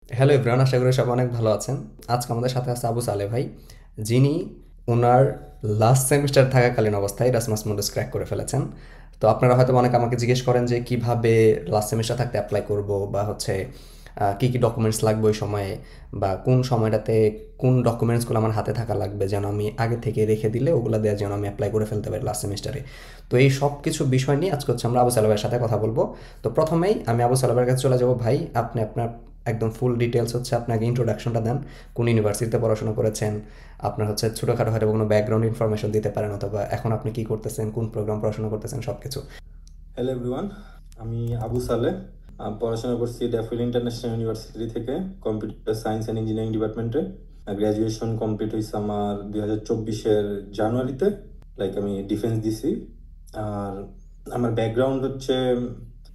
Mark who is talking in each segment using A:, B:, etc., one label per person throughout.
A: Hello everyone, আশা করি সব অনেক ভালো আছেন। আজকে আমাদের সাথে আছে আবু সালে ভাই, যিনি ওনার লাস্ট সেমিস্টার থাকাকালীন অবস্থায় এরাসমাস মডুস ক্র্যাক করে ফেলেছেন। তো আপনারা হয়তো অনেক আমাকে জিজ্ঞেস করেন যে কিভাবে লাস্ট সেমিস্টার থাকতে অ্যাপ্লাই করব, বা হচ্ছে কী কী ডকুমেন্টস লাগবে ওই সময়ে, বা কোন সময়টাতে কোন ডকুমেন্টসগুলো আমার হাতে থাকা লাগবে যেন আমি আগে থেকে রেখে দিলে ওগুলো দেওয়ার যেন আমি অ্যাপ্লাই করে ফেলতে পারি লাস্ট সেমিস্টারে। তো এই সব কিছু বিষয় নিয়ে আজকে হচ্ছে আমরা আবু সালেবের সাথে কথা বলবো। তো প্রথমেই আমি আবু সালেবের কাছে চলে যাব। ভাই, আপনি আপনার একদম ফুল ডিটেলস হচ্ছে আপনাকে ইন্ট্রোডাকশনটা দেন। কোন ইউনিভার্সিটিতে পড়াশোনা করেছেন, আপনার হচ্ছে ছোটোখাটো হয়তো কোনো ব্যাকগ্রাউন্ড ইনফরমেশন দিতে পারেন, অথবা এখন আপনি কি করতেছেন, কোন প্রোগ্রাম পড়াশোনা করতেছেন, সব কিছু।
B: হ্যালো এভরিওয়ান, আমি আবু সালে। পড়াশোনা করছি ড্যাফোডিল ইন্টারন্যাশনাল ইউনিভার্সিটি থেকে কম্পিউটার সায়েন্স অ্যান্ড ইঞ্জিনিয়ারিং ডিপার্টমেন্টে। গ্র্যাজুয়েশন কমপ্লিট হয়েছে আমার 2024-এর জানুয়ারিতে। আমি ডিফেন্স দিছি। আর আমার ব্যাকগ্রাউন্ড হচ্ছে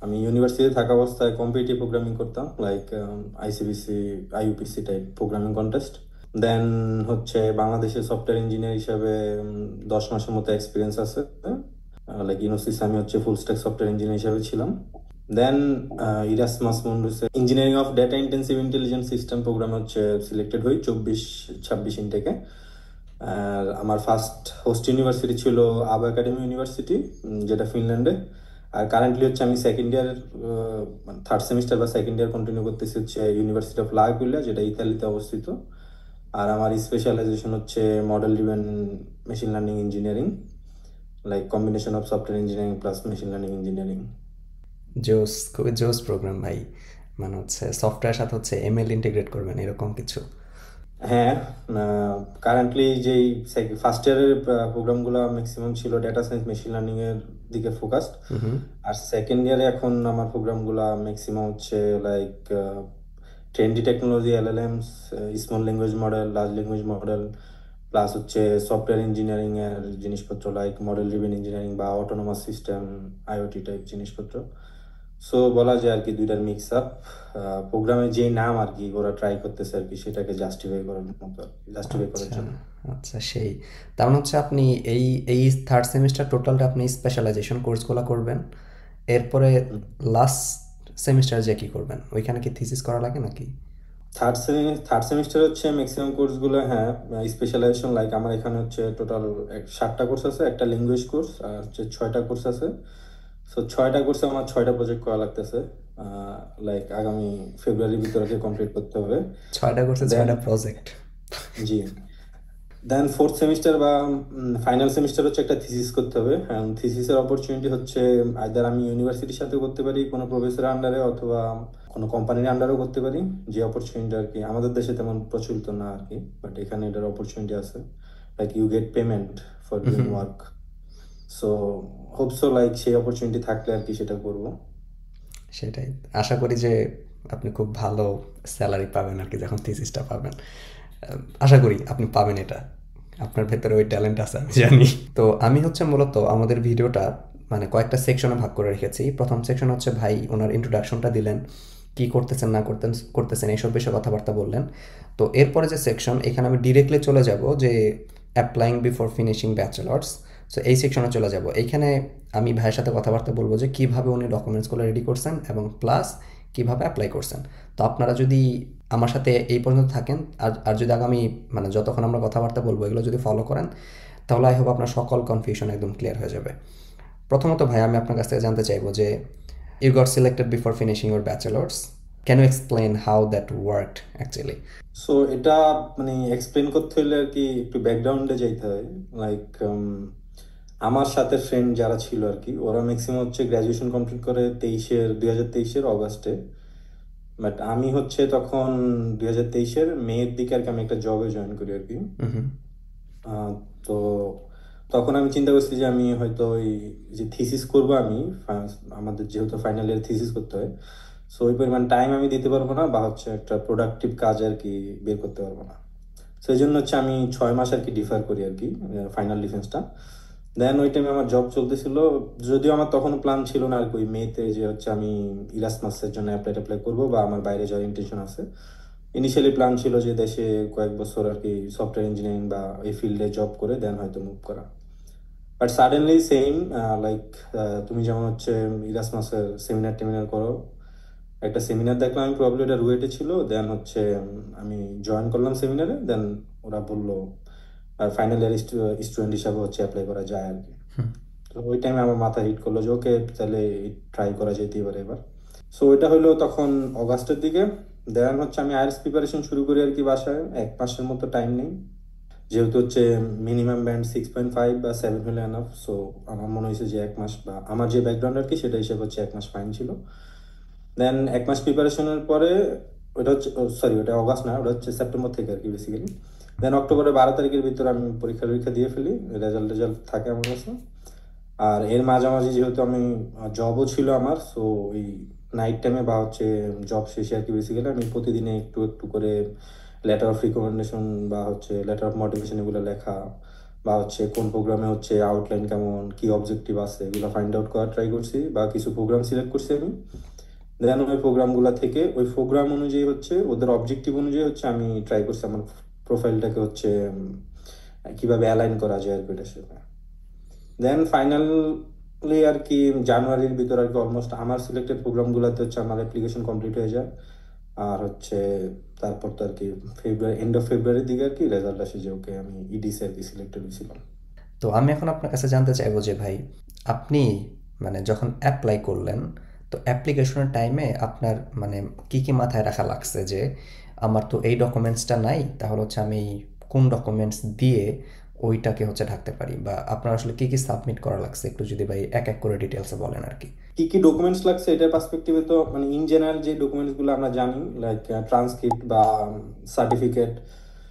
B: আমি ইউনিভার্সিটিতে থাকা অবস্থায় কম্পিটিটিভ প্রোগ্রামিং করতাম, ICBC, IUPC type programming contest. দেন হচ্ছে বাংলাদেশের সফটওয়্যার ইঞ্জিনিয়ার হিসাবে 10 মাসের মতো এক্সপিরিয়েন্স আছে। ইউনোসিস আমি হচ্ছে ফুল স্ট্যাক সফটওয়্যার ইঞ্জিনিয়ার হিসেবে ছিলাম। দেন ইরাসমাস মুন্ডুসে engineering of data intensive intelligence system program হচ্ছে সিলেক্টেড হই 24-26 ইনটেকে। আর আমার ফার্স্ট হোস্ট ইউনিভার্সিটি ছিল আবু একাডেমি ইউনিভার্সিটি, যেটা ফিনল্যান্ডে। আর কারেন্টলি হচ্ছে আমি সেকেন্ড ইয়ার, থার্ড সেমিস্টার বা সেকেন্ড ইয়ার কন্টিনিউ করতেছি হচ্ছে ইউনিভার্সিটি অফ লাগুলিয়া, যেটা ইতালিতে অবস্থিত। আর আমার স্পেশালাইজেশন হচ্ছে model driven machine learning engineering, combination of software engineering plus machine learning engineering.
A: জোস, খুবই জোস প্রোগ্রাম ভাই। মানে হচ্ছে সফটওয়্যার সাথে হচ্ছে এমএল ইন্টিগ্রেট করবেন এরকম কিছু।
B: হ্যাঁ, কারেন্টলি যেই ফার্স্ট ইয়ারের প্রোগ্রামগুলো ম্যাক্সিমাম ছিল ডেটা সায়েন্স মেশিন লার্নিং এর দিকে ফোকাসড।
A: হুম।
B: আর সেকেন্ড ইয়ারে এখন আমার প্রোগ্রামগুলো ম্যাক্সিমাম হচ্ছে like trendy technology, LLMs, small language model, large language model, plus হচ্ছে সফটওয়্যার ইঞ্জিনিয়ারিং এর জিনিসপত্র, লাইক মডেল ড্রিভেন ইঞ্জিনিয়ারিং বা অটোনোমাস সিস্টেম, আইওটি টাইপ জিনিসপত্র। সো বলা যায় আর কি দুইটার মিক্স আপ। প্রোগ্রামের যে নাম আর কি ওরা ট্রাই করতেছে আর কি সেটাকে জাস্টিফাই করার মতো, জাস্টিফাই করার
A: আচ্ছা,
B: জন্য।
A: আচ্ছা, সেই তার মানে হচ্ছে আপনি এই এই থার্ড সেমিস্টার টোটালটা আপনি স্পেশালাইজেশন কোর্সগুলো করবেন। এরপরে লাস্ট সেমিস্টার যে কি করবেন, ওইখানে কি থিসিস করা লাগে নাকি?
B: থার্ড সেমিস্টার হচ্ছে ম্যাক্সিমাম কোর্সগুলো, হ্যাঁ, স্পেশালাইজেশন। আমার এখানে হচ্ছে টোটাল 7টা কোর্স আছে, একটা ল্যাঙ্গুয়েজ কোর্স, আর হচ্ছে 6টা কোর্স আছে। সো 6টা কোর্সে আমার 6টা প্রজেক্ট করা লাগতেছে। আগামী ফেব্রুয়ারির ভিতরে কমপ্লিট করতে হবে।
A: 6টা কোর্সে
B: দেন
A: 6টা প্রজেক্ট।
B: জি, দেন ফোর্থ সেমিস্টার বা ফাইনাল সেমিস্টার হচ্ছে একটা থিসিস করতে হবে। থিসিসের অপরচুনিটি হচ্ছে আইদার আমি ইউনিভার্সিটির সাথে করতে পারি কোনো প্রফেসরের আন্ডারে, অথবা কোনো কোম্পানির আন্ডারেও করতে পারি। যে অপরচুনিটি আর কি আমাদের দেশে তেমন প্রচলিত না আর কি, বাট এখানে এটার অপরচুনিটি আছে। You get payment for doing work. So hope so সেই অপরচুনিটি থাকলে আর কি সেটা করবো।
A: সেটাই, আশা করি যে আপনি খুব ভালো স্যালারি পাবেন আর কি যখন থিসিসটা পাবেন। আশা করি আপনি পাবেন এটা। আপনার ভেতরে ওই ট্যালেন্ট আছে আমি জানি। তো আমি হচ্ছে মূলত আমাদের ভিডিওটা মানে কয়েকটা সেকশনে ভাগ করে রেখেছি। প্রথম সেকশন হচ্ছে ভাই ওনার ইন্ট্রোডাকশনটা দিলেন, কি করতেছেন না করতেছেন এইসব বিষয়ে কথাবার্তা বললেন। তো এরপরে যে সেকশন, এখানে আমি ডিরেক্টলি চলে যাব যে applying before finishing bachelor's. So এই সেকশনে চলে যাব। এইখানে আমি ভাইয়ের সাথে কথাবার্তা বলবো যে কীভাবে উনি ডকুমেন্টসগুলো রেডি করছেন এবং প্লাস কীভাবে অ্যাপ্লাই করছেন। তো আপনারা যদি আমার সাথে এই পর্যন্ত থাকেন, আর যদি আগামী মানে যতক্ষণ আমরা কথাবার্তা বলবো এগুলো যদি ফলো করেন, তাহলে আই হোপ আপনার সকল কনফিউশন একদম ক্লিয়ার হয়ে যাবে। প্রথমত ভাই, আমি আপনার কাছ থেকে জানতে চাইবো যে you got selected before finishing your bachelor's, can you explain how that worked actually?
B: So এটা এক্সপ্লেন করতে হলে আর কি একটু ব্যাকগ্রাউন্ডে যাইতে হয়। লাইক আমার সাথে ফ্রেন্ড যারা ছিল আর কি ওরা ম্যাক্সিমাম হচ্ছে গ্র্যাজুয়েশন কমপ্লিট করে 2023-এর অগাস্টে। বাট আমি হচ্ছে তখন 2023-এর মেয়ের দিকে আর কি আমি একটা জবে জয়েন করি আর কি।
A: হুম।
B: আহ, তো তখন আমি চিন্তা করছি যে আমি হয়তো ওই যে থিসিস করবো আমি, আমাদের যেহেতু ফাইনাল ইয়ার থিসিস করতে হয়, সো ওই পরিমাণ টাইম আমি দিতে পারবো না, বা হচ্ছে একটা প্রোডাক্টিভ কাজ আর কি বের করতে পারবো না। সেই জন্য হচ্ছে আমি 6 মাস আর কি ডিফার করি আর কি ফাইনাল ডিফেন্সটা। দেন ওই টাইমে আমার জব চলতেছিল। যদিও আমার তখনও প্ল্যান ছিল না আর কি ওই মেতে যে হচ্ছে আমি ইরাসমাসের জন্য অ্যাপ্লাই করবো বা আমার বাইরে যাওয়ার ইন্টেনশন আছে। ইনিশিয়ালি প্ল্যান ছিল যে দেশে কয়েক বছর আর কি সফটওয়্যার ইঞ্জিনিয়ারিং বা এই ফিল্ডে জব করে দেন হয়তো মুভ করা। বাট সাডেনলি সেম, লাইক তুমি যেমন হচ্ছে ইরাসমাসের সেমিনার টেমিনার করো, একটা সেমিনার দেখলাম, আমি প্রবলেম এটা রুয়েটে ছিল। দেন হচ্ছে আমি জয়েন করলাম সেমিনারে। দেন ওরা বললো আর ফাইনাল ইয়ার স্টুডেন্ট হিসাবে হচ্ছে অ্যাপ্লাই করা যায় আর কি। তো ওই টাইমে আমার মাথা হিট করলো যে ওকে তাহলে ট্রাই করা যেতেই পারে এবার। সো এটা হলো তখন অগাস্টের দিকে। দেন হচ্ছে আমি আইএলটিএস প্রিপারেশন শুরু করি আর কি বাসায়, 1 মাসের মতো টাইম নেই, যেহেতু হচ্ছে মিনিমাম ব্যান্ড 6.5 বা 7 হলে এনাফ। সো আমার মনে হয়েছে যে 1 মাস, বা আমার যে ব্যাকগ্রাউন্ড আর কি সেটা হিসেবে হচ্ছে 1 মাস ফাইন ছিল। দেন 1 মাস প্রিপারেশনের পরে, ওটা হচ্ছে সরি ওটা অগাস্ট না, ওটা হচ্ছে সেপ্টেম্বর থেকে আর কি বেসিক্যালি। দেন অক্টোবরের 12 তারিখের ভিতরে আমি পরীক্ষা টরীক্ষা দিয়ে ফেলি, রেজাল্ট থাকে আমার কাছে। আর এর মাঝামাঝি যেহেতু আমি জবও ছিল আমার, সো ওই নাইট টাইমে বা হচ্ছে জব শেষে আর কি বেসিক্যালি আমি প্রতিদিনে একটু একটু করে লেটার অফ রিকমেন্ডেশন বা হচ্ছে লেটার অফ মোটিভেশন এগুলো লেখা, বা হচ্ছে কোন প্রোগ্রামে হচ্ছে আউটলাইন কেমন, কি অবজেক্টিভ আছে এগুলো ফাইন্ড আউট করার ট্রাই করছি, বা কিছু প্রোগ্রাম সিলেক্ট করছি আমি। দেন ওই প্রোগ্রামগুলো থেকে ওই প্রোগ্রাম অনুযায়ী হচ্ছে ওদের অবজেক্টিভ অনুযায়ী হচ্ছে আমি ট্রাই করছি আমার প্রোফাইলটাকে হচ্ছে কিভাবে অ্যালাইন করা যায় আর কি এটার সাথে। দেন ফাইনালি আর কি জানুয়ারির ভিতর আর কি অলমোস্ট আমার সিলেক্টেড প্রোগ্রামগুলোতে হচ্ছে আমার অ্যাপ্লিকেশন কমপ্লিট হয়ে যায়। আর হচ্ছে তারপর তো আর কি ফেব্রুয়ারি, এন্ড অফ ফেব্রুয়ারির দিকে আর কি রেজাল্ট আসে যে ওকে আমি ইডিসি আর কি সিলেক্টেড হয়েছিলাম।
A: তো আমি এখন আপনার কাছে জানতে চাইবো যে ভাই, আপনি মানে যখন অ্যাপ্লাই করলেন, তো অ্যাপ্লিকেশনের টাইমে আপনার মানে কি কি মাথায় রাখা লাগছে যে আমার তো এই ডকুমেন্টসটা নাই, তাহলে হচ্ছে আমি কোন ডকুমেন্টস দিয়ে ওইটাকে হচ্ছে ঢাকতে পারি, বা আপনার আসলে কি কি সাবমিট করা লাগছে একটু যদি ভাই এক এক করে ডিটেলসে বলেন আর কি।
B: কি কি ডকুমেন্টস লাগছে এটার পার্সপেক্টিভে তো মানে ইন জেনারেল যে ডকুমেন্টস গুলো আমরা জানি, লাইক ট্রান্সক্রিপ্ট বা সার্টিফিকেট,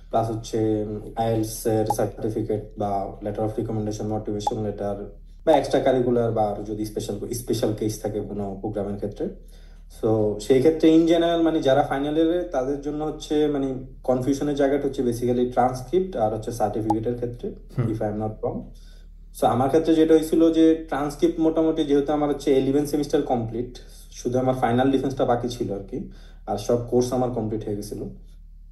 B: প্লাস হচ্ছে আইএলটিএস এর সার্টিফিকেট বা letter of recommendation, motivation letter, বা এক্সট্রা কারিকুলার, বা আরো যদি স্পেশাল স্পেশাল কেস থাকে কোনো প্রোগ্রামের ক্ষেত্রে। সো সেই ক্ষেত্রে ইন জেনারেল মানে যারা ফাইনাল ইয়ারে তাদের জন্য হচ্ছে মানে কনফিউশনের জায়গাটা হচ্ছে বেসিক্যালি ট্রান্সক্রিপ্ট আর হচ্ছে সার্টিফিকেটের ক্ষেত্রে, if I am not wrong. So আমার ক্ষেত্রে যেটা হয়েছিল যে ট্রান্সক্রিপ্ট মোটামুটি যেহেতু আমার হচ্ছে 11 সেমিস্টার কমপ্লিট, শুধু আমার ফাইনাল ডিফেন্সটা বাকি ছিল আর কি, আর সব কোর্স আমার কমপ্লিট হয়ে গেছিল।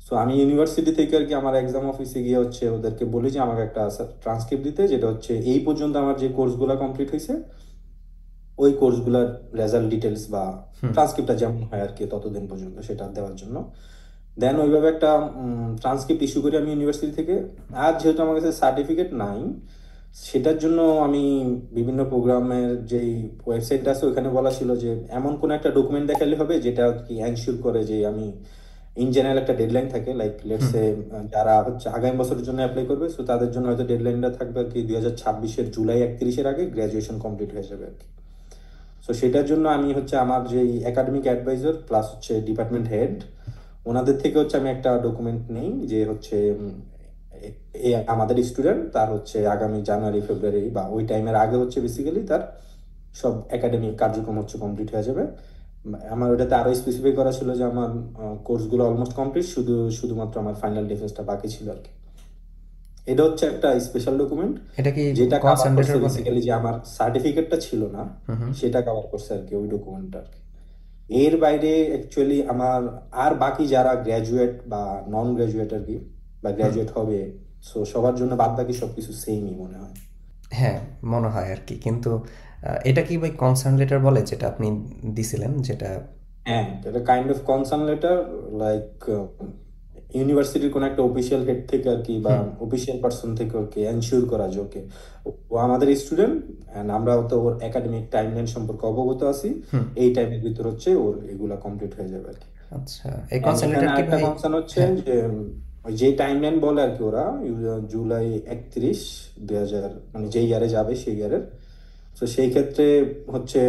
B: সো আমি ইউনিভার্সিটি থেকে আর কি আমার এক্সাম অফিসে গিয়ে হচ্ছে ওদেরকে বলি যে আমাকে একটা ট্রান্সক্রিপ্ট দিতে, যেটা হচ্ছে এই পর্যন্ত আমার যে কোর্সগুলো কমপ্লিট হয়েছে ওই কোর্সগুলোর রেজাল্ট ডিটেলস বা ট্রান্সক্রিপ্টটা যেমন হয় আর কি ততদিন পর্যন্ত সেটা দেওয়ার জন্য। দেন ওইভাবে একটা ট্রান্সক্রিপ্ট ইস্যু করি আমি ইউনিভার্সিটি থেকে। আর যেহেতু আমার কাছে সার্টিফিকেট নাই, সেটার জন্য আমি বিভিন্ন প্রোগ্রামের যেই ওয়েবসাইট আছে ওখানে বলা ছিল যে এমন কোন একটা ডকুমেন্ট দেখালে হবে যেটা কি এনশিওর করে যে আমি ইন জেনারেল একটা ডেডলাইন থাকে, লাইক লেটস সে যারা হচ্ছে আগামী বছরের জন্য অ্যাপ্লাই করবে, সো তাদের জন্য হয়তো ডেডলাইনটা থাকবে আর কি 2026-এর জুলাই 31-এর আগে গ্রাজুয়েশন কমপ্লিট হয়ে যাবে আর কি। সো সেটার জন্য আমি হচ্ছে আমার যে একাডেমিক অ্যাডভাইজার প্লাস হচ্ছে ডিপার্টমেন্ট হেড, ওনাদের থেকে হচ্ছে আমি একটা ডকুমেন্ট নেই যে হচ্ছে আমাদের স্টুডেন্ট তার হচ্ছে আগামী জানুয়ারি ফেব্রুয়ারি বা ওই টাইমের আগে হচ্ছে বেসিক্যালি তার সব একাডেমিক কার্যক্রম হচ্ছে কমপ্লিট হয়ে যাবে। আমার ওটাতে আরো স্পেসিফাই করা ছিল যে আমার কোর্সগুলো অলমোস্ট কমপ্লিট, শুধুমাত্র আমার ফাইনাল ডিফেন্সটা বাকি ছিল আর কি। এটা হচ্ছে একটা স্পেশাল ডকুমেন্ট
A: এটা কি
B: যেটা কভার
A: কনসার্ন
B: করছে
A: লেটার বলে?
B: বেসিক্যালি যে আমার সার্টিফিকেটটা ছিল না, সেটা কভার করছে আর কি ওই ডকুমেন্টটা আর কি। এর বাইরে অ্যাকচুয়ালি আমার আর বাকি যারা গ্র্যাজুয়েট বা নন গ্র্যাজুয়েট আর কি, বা গ্র্যাজুয়েট হবে, সো সবার জন্য বাদ বাকি সবকিছু সেমই মনে হয়।
A: হ্যাঁ, মনে হয় আর কি, কিন্তু এটা কি ভাই কনসার্ন লেটার বলে যেটা আপনি দিছিলেন, যেটা?
B: হ্যাঁ, এটা kind of concern letter, like ইউনিভার্সিটির কোন একটা অফিসিয়াল হেড থেকে আর কি, বা অফিসিয়াল পার্সন থেকে আর কি এনশিওর করা যে ওকে ও আমাদের স্টুডেন্ট, এন্ড আমরা তো ওর একাডেমিক টাইমলাইন সম্পর্কে অবগত আছি, এই টাইমের ভিতর হচ্ছে ওর এগুলা কমপ্লিট হয়ে যাবে আর কি।
A: আচ্ছা, এই
B: And
A: কনসার্ন
B: এখানে
A: লেটার কি
B: আরেকটা
A: ভাই?
B: কনসার্ন হচ্ছে
A: হ্যাঁ।
B: যে ওই যে টাইমলাইন বলে আর কি ওরা, জুলাই 31, 2000 মানে যে ইয়ারে যাবে সেই ইয়ারের। তো সেই ক্ষেত্রে হচ্ছে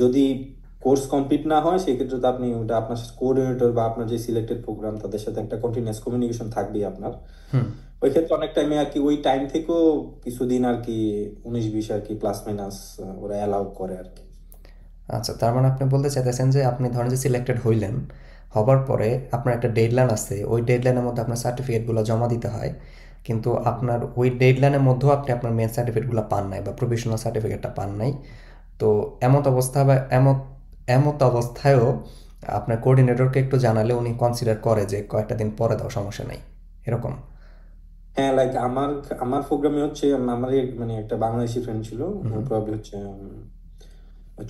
B: যদি কোর্স কমপ্লিট না হয় সেই ক্ষেত্রে তো আপনি ওটা আপনার কোঅর্ডিনেটর বা আপনার যে সিলেক্টেড প্রোগ্রাম তাদের সাথে একটা কন্টিনিউয়াস কমিউনিকেশন থাকবেই আপনার। ওই ক্ষেত্রে অনেক টাইমে আর কি ওই টাইম থেকেও কিছুদিন আর কি 19-20 আর কি প্লাস মাইনাস ওরা অ্যালাউ করে আর কি।
A: আচ্ছা, তার মানে আপনি বলতে চাইতেছেন যে আপনি ধরেন যে সিলেক্টেড হইলেন, হবার পরে আপনার একটা ডেডলাইন আছে, ওই ডেডলাইনের মধ্যে আপনার সার্টিফিকেটগুলো জমা দিতে হয়, কিন্তু আপনার ওই ডেডলাইনের মধ্যেও আপনি আপনার মেন সার্টিফিকেটগুলো পান নাই বা প্রফেশনাল সার্টিফিকেটটা পান নাই। তো এমত অবস্থা বা এমত অবস্থায়ও আপনার কোঅর্ডিনেটরকে একটু জানালে উনি কনসিডার করে যে কয়েকটা দিন পরে দাও, সমস্যা নেই, এরকম?
B: হ্যাঁ, লাইক আমার আমার প্রোগ্রামে হচ্ছে আমার মানে একটা বাংলাদেশি ফ্রেন্ড ছিল, ও প্রবাবলি হচ্ছে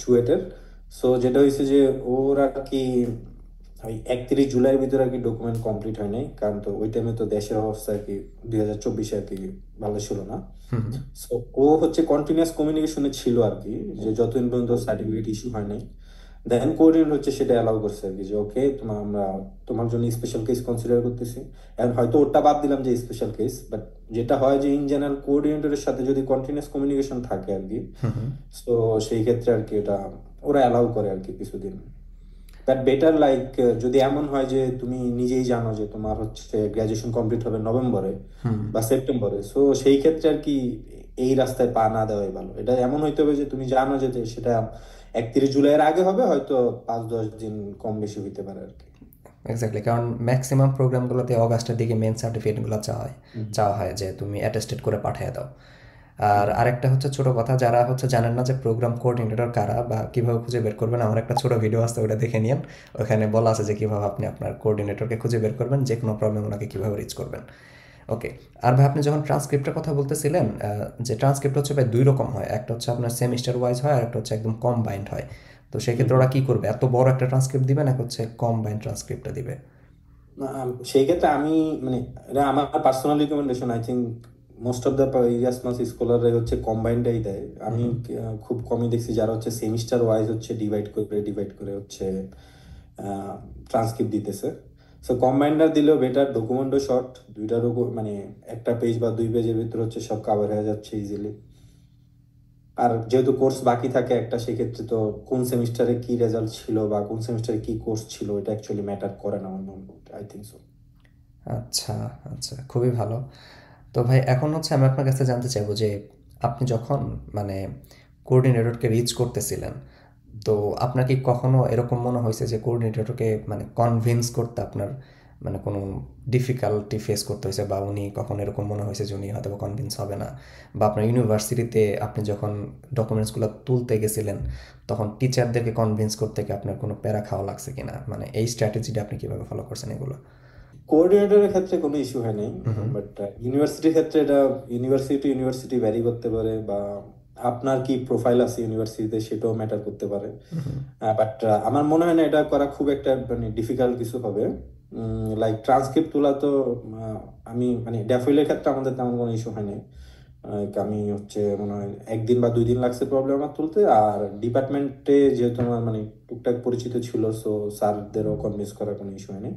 B: চুয়েটের। সো যেটা হয়েছে যে ওর আর কি ওই 31 জুলাইয়ের ভিতরে আর কি ডকুমেন্ট কমপ্লিট হয় নাই, কারণ তো ওই টাইমে তো দেশের অবস্থা আর কি 2024 আর কি ভালো ছিল না।
A: হুম হুম।
B: সো ও হচ্ছে কন্টিনিউয়াস কমিউনিকেশনে ছিল আর কি, যে যতদিন পর্যন্ত সার্টিফিকেট ইস্যু হয় নাই। দেন কোঅর্ডিনেটর হচ্ছে সেটা অ্যালাউ করছে আর কি, যে ওকে আমরা তোমার জন্য স্পেশাল কেস কনসিডার করতেছি। এখন হয়তো ওটা বাদ দিলাম যে স্পেশাল কেস, বাট যেটা হয় যে ইন জেনারেল কোঅর্ডিনেটরের সাথে যদি কন্টিনিউয়াস কমিউনিকেশন থাকে আর কি,
A: হুম হুম।
B: তো সেই ক্ষেত্রে আর কি এটা ওরা অ্যালাউ করে আর কি কিছুদিন। দ্যাট বেটার, লাইক যদি এমন হয় যে তুমি নিজেই জানো যে তোমার হচ্ছে গ্রাজুয়েশন কমপ্লিট হবে নভেম্বরে
A: হুম।
B: বা সেপ্টেম্বরে, সো সেই ক্ষেত্রে আর কি এই রাস্তায় পা না দেওয়াই ভালো। এটা এমন হইতে হবে যে তুমি জানো যে সেটা 31 জুলাইয়ের আগে হবে, হয়তো 5-10 দিন কম বেশি হইতে পারে আর কি।
A: এক্স্যাক্টলি, কারণ ম্যাক্সিমাম প্রোগ্রামগুলোতে অগাস্টের দিকে মেন সার্টিফিকেটগুলো
B: হুম।
A: চাওয়া হয় যে তুমি অ্যাটেস্টেড করে পাঠিয়ে দাও। আর আরেকটা হচ্ছে ছোট কথা, যারা হচ্ছে জানেন না যে প্রোগ্রাম কোঅর্ডিনেটর কারা বা কীভাবে খুঁজে বের করবেন, আমার একটা ছোট ভিডিও আছে, ওটা দেখে নিন। ওখানে বলা আছে যে কীভাবে আপনি আপনার কোঅর্ডিনেটরকে খুঁজে বের করবেন, যে কোনো প্রবলেম ওনাকে কীভাবে রিচ করবেন। ওকে। আর ভাই আপনি যখন ট্রান্সক্রিপ্টের কথা বলতেছিলেন, যে ট্রান্সক্রিপ্ট হচ্ছে ভাই দুই রকম হয়, একটা হচ্ছে আপনার সেমিস্টার ওয়াইজ হয়, আর একটা হচ্ছে একদম কম্বাইন্ড হয়। তো সেক্ষেত্রে
B: হুম।
A: ওরা কী করবে, এত বড় একটা ট্রান্সক্রিপ্ট দিবে না হচ্ছে কম্বাইন্ড ট্রান্সক্রিপ্টটা দিবে?
B: সেই ক্ষেত্রে আমি মানে এটা আমার personal recommendation, I think most of the Erasmus স্কলাররা হচ্ছে কম্বাইন্ডটাই দেয়। আমি
A: হুম।
B: খুব কমই দেখছি যারা হচ্ছে সেমিস্টার ওয়াইজ হচ্ছে ডিভাইড করে হচ্ছে ট্রান্সক্রিপ্ট দিতেছে। সো কম্বাইন্ডার দিলেও বেটার, ডকুমেন্টও শর্ট, মানে একটা পেজ বা 2 পেজের ভিতরে হচ্ছে সব কাভার হয়ে যাচ্ছে ইজিলি। আর যেহেতু কোর্স বাকি থাকে একটা, সেক্ষেত্রে তো কোন সেমিস্টারে কি রেজাল্ট ছিল বা কোন সেমিস্টারে কি কোর্স ছিল এটা অ্যাকচুয়ালি ম্যাটার করে না আমার মনে হয়, আই থিঙ্ক সো।
A: আচ্ছা, আচ্ছা, খুবই ভালো। তো ভাই এখন হচ্ছে আমি আপনার কাছে জানতে চাইবো যে আপনি যখন মানে কোঅর্ডিনেটরকে রিচ করতেছিলেন, তো আপনার কি কখনো এরকম মনে হয়েছে যে কোঅর্ডিনেটরকে মানে কনভিন্স করতে আপনার মানে কোনো ডিফিকাল্টি ফেস করতে হয়েছে, বা উনি কখনো এরকম মনে হয়েছে যে উনি হয়তো কনভিন্স হবে না, বা আপনার ইউনিভার্সিটিতে আপনি যখন ডকুমেন্টসগুলো তুলতে গেছিলেন তখন টিচারদেরকে কনভিন্স করতে কি আপনার কোনো প্যারা খাওয়া লাগছে কিনা, মানে এই স্ট্র্যাটেজিটা আপনি কীভাবে ফলো করছেন এগুলো?
B: কোঅর্ডিনেটরের ক্ষেত্রে কোনো ইস্যু হয় নাই,
A: হুম হুম।
B: বাট ইউনিভার্সিটির ক্ষেত্রে এটা ইউনিভার্সিটি ইউনিভার্সিটি ভ্যারি করতে পারে, বা আপনার কি প্রোফাইল আছে ইউনিভার্সিটিতে সেটাও ম্যাটার করতে পারে।
A: হুম হুম।
B: বাট আমার মনে হয় না এটা করা খুব একটা মানে ডিফিকাল্ট কিছু হবে। লাইক ট্রান্সক্রিপ্ট তোলা তো আমি মানে ড্যাফোডিলের ক্ষেত্রে আমাদের তেমন কোনো ইস্যু হয় নাই। আমি হচ্ছে মনে হয় 1 দিন বা 2 দিন লাগছে প্রবলেম আমার তুলতে। আর ডিপার্টমেন্টে যেহেতু আমার মানে টুকটাক পরিচিত ছিল, সো স্যারদেরও কনভিন্স করার কোনো ইস্যু হয়নি।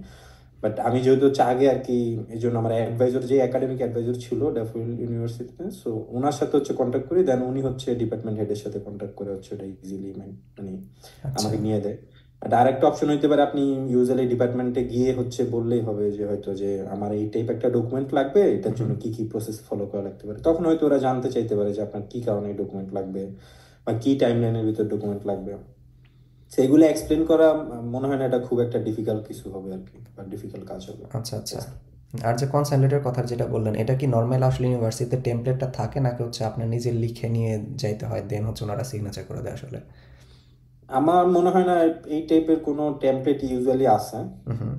B: বাট আমি যেহেতু হচ্ছে আগে আর কি, এই জন্য আমার অ্যাডভাইজর, যে একাডেমিক অ্যাডভাইজর ছিল ড্যাফোডিল ইউনিভার্সিটিতে, সো ওনার সাথে হচ্ছে কন্ট্যাক্ট করি, দেন উনি হচ্ছে ডিপার্টমেন্ট হেডের সাথে কন্ট্যাক্ট করে হচ্ছে ওটা ইজিলি মানে
A: আচ্ছা।
B: আমাকে নিয়ে দেয়। আর আরেকটা অপশন হইতে পারে, আপনি ইউজুয়ালি ডিপার্টমেন্টে গিয়ে হচ্ছে বললেই হবে যে হয়তো যে আমার এই টাইপ একটা ডকুমেন্ট লাগবে, এটার জন্য কি কি প্রসেস ফলো করা লাগতে পারে। তখন হয়তো ওরা জানতে চাইতে পারে যে আপনার কি কারণে ডকুমেন্ট লাগবে বা কি টাইম লাইনের ভিতর ডকুমেন্ট লাগবে। সেগুলো এক্সপ্লেন করা মনে হয় না এটা খুব একটা ডিফিকাল্ট কিছু হবে আর কি, বা ডিফিকাল্ট কাজ হবে।
A: আচ্ছা, আচ্ছা। আর যে কনসার্ন লেটার কথা যেটা বললেন, এটা কি নরমাল আসলে ইউনিভার্সিটিতে টেমপ্লেটটা থাকে, নাকি হচ্ছে আপনার নিজে লিখে নিয়ে যাইতে হয়, দেন হচ্ছে ওনারা সিগনেচার করে দেয় আসলে?
B: আমার মনে হয় না এই টাইপের কোনো টেমপ্লেট ইউজুয়ালি আছে।
A: হুম হুম।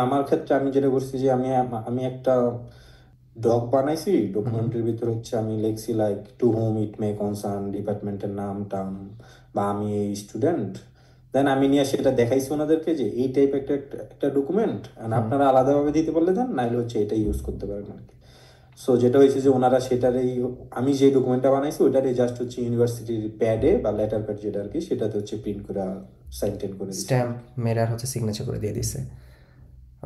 B: আমার ক্ষেত্রে আমি যেটা করছি যে আমি একটা ডক বানাইছি,
A: হুম
B: ডকুমেন্টের ভিতরে হচ্ছে আমি লিখছি like to home it May concern, ডিপার্টমেন্টের নাম টাম, বা আমি এই স্টুডেন্ট। দেন আমি নিয়ে সেটা দেখাইছি ওনাদেরকে যে এই টাইপ একটা একটা ডকুমেন্ট,
A: হুম।
B: আপনারা আলাদাভাবে দিতে পারলে দেন, নাইলে হচ্ছে এটা ইউজ করতে পারেন আর কি। সো যেটা হয়েছে যে ওনারা সেটারই, আমি যে ডকুমেন্টটা বানাইছি ওটারই জাস্ট হচ্ছে ইউনিভার্সিটির প্যাডে বা লেটার প্যাড যেটা আর কি, সেটাতে হচ্ছে প্রিন্ট করে সাইন টেন করে দিছে আর
A: স্ট্যাম্প
B: কি।
A: মেরে আর হচ্ছে সিগনেচার করে দিয়ে দিছে।